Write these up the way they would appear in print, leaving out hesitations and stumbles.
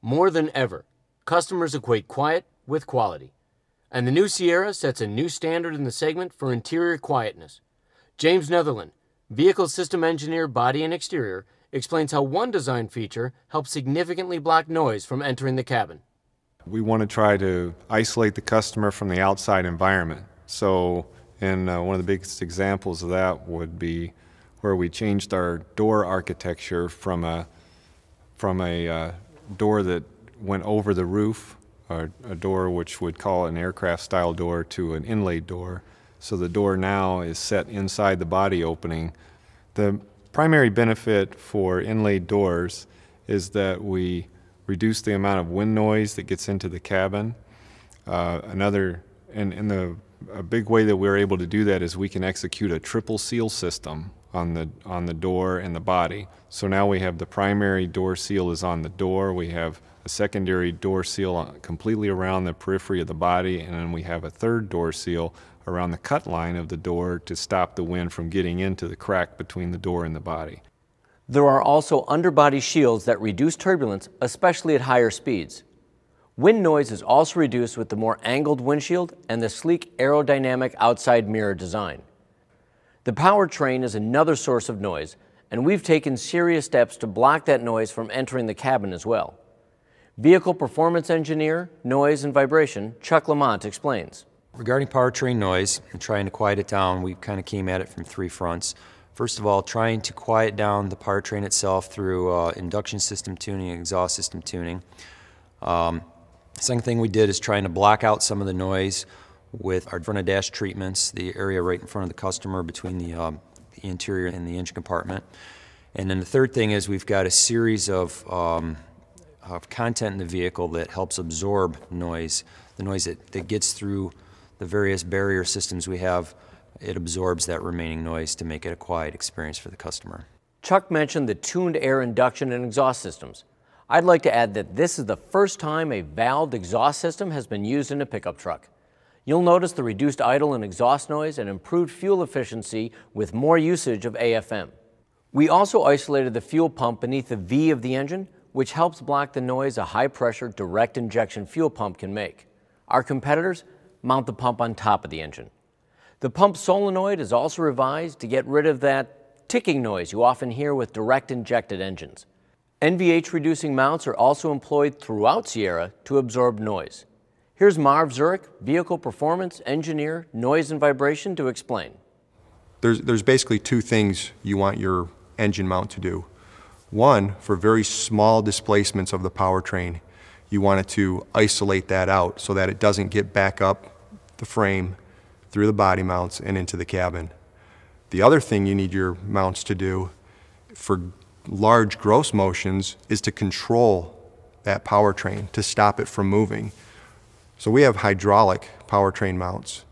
More than ever, customers equate quiet with quality. And the new Sierra sets a new standard in the segment for interior quietness. James Netherland, Vehicle System Engineer, Body and Exterior, explains how one design feature helps significantly block noise from entering the cabin. We want to try to isolate the customer from the outside environment. So, one of the biggest examples of that would be where we changed our door architecture from a door that went over the roof, or a door which would call an aircraft style door, to an inlaid door. So the door now is set inside the body opening. The primary benefit for inlaid doors is that we reduce the amount of wind noise that gets into the cabin. A big way that we're able to do that is we can execute a triple seal system on the door and the body. So now we have the primary door seal is on the door, we have a secondary door seal completely around the periphery of the body, and then we have a third door seal around the cut line of the door to stop the wind from getting into the crack between the door and the body. There are also underbody shields that reduce turbulence, especially at higher speeds. Wind noise is also reduced with the more angled windshield and the sleek aerodynamic outside mirror design. The Powertrain is another source of noise, and we've taken serious steps to block that noise from entering the cabin as well. Vehicle Performance Engineer, Noise and Vibration, Chuck Lamont explains. Regarding powertrain noise and trying to quiet it down, we kind of came at it from three fronts. First of all, trying to quiet down the powertrain itself through induction system tuning and exhaust system tuning. Second thing we did is trying to block out some of the noise with our front of dash treatments, the area right in front of the customer between the interior and the engine compartment. And then the third thing is we've got a series of content in the vehicle that helps absorb noise, the noise that gets through the various barrier systems we have. It absorbs that remaining noise to make it a quiet experience for the customer. Chuck mentioned the tuned air induction and exhaust systems. I'd like to add that this is the first time a valved exhaust system has been used in a pickup truck. You'll notice the reduced idle and exhaust noise and improved fuel efficiency with more usage of AFM. We also isolated the fuel pump beneath the V of the engine, which helps block the noise a high-pressure direct injection fuel pump can make. Our competitors mount the pump on top of the engine. The pump solenoid is also revised to get rid of that ticking noise you often hear with direct injected engines. NVH reducing mounts are also employed throughout Sierra to absorb noise. Here's Marv Zurich, Vehicle Performance Engineer, Noise and Vibration, to explain. There's basically two things you want your engine mount to do. One, for very small displacements of the powertrain, you want it to isolate that out so that it doesn't get back up the frame through the body mounts and into the cabin. The other thing you need your mounts to do for large gross motions is to control that powertrain, to stop it from moving. So we have hydraulic powertrain mounts.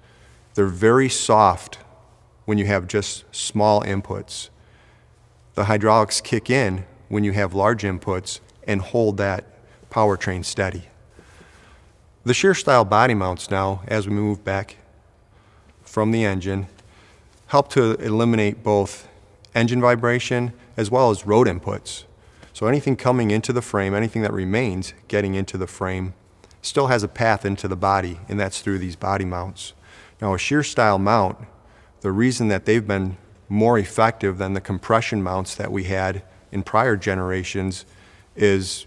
They're very soft when you have just small inputs. The hydraulics kick in when you have large inputs and hold that powertrain steady. The shear style body mounts now, as we move back from the engine, help to eliminate both engine vibration as well as road inputs. So anything coming into the frame, anything that remains getting into the frame, still has a path into the body, and that's through these body mounts. Now a shear style mount, the reason that they've been more effective than the compression mounts that we had in prior generations is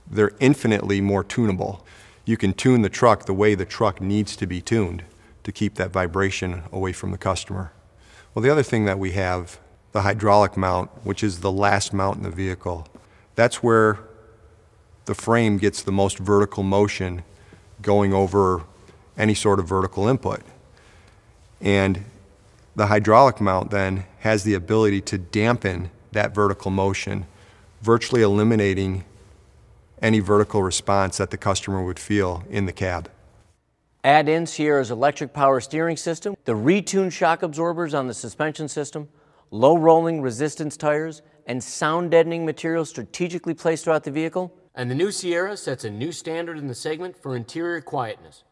they're infinitely more tunable. You can tune the truck the way the truck needs to be tuned to keep that vibration away from the customer. Well, the other thing that we have, the hydraulic mount, which is the last mount in the vehicle, that's where the frame gets the most vertical motion going over any sort of vertical input. And the hydraulic mount then has the ability to dampen that vertical motion, virtually eliminating any vertical response that the customer would feel in the cab. Add in Sierra's electric power steering system, the retuned shock absorbers on the suspension system, low rolling resistance tires, and sound deadening materials strategically placed throughout the vehicle, and the new Sierra sets a new standard in the segment for interior quietness.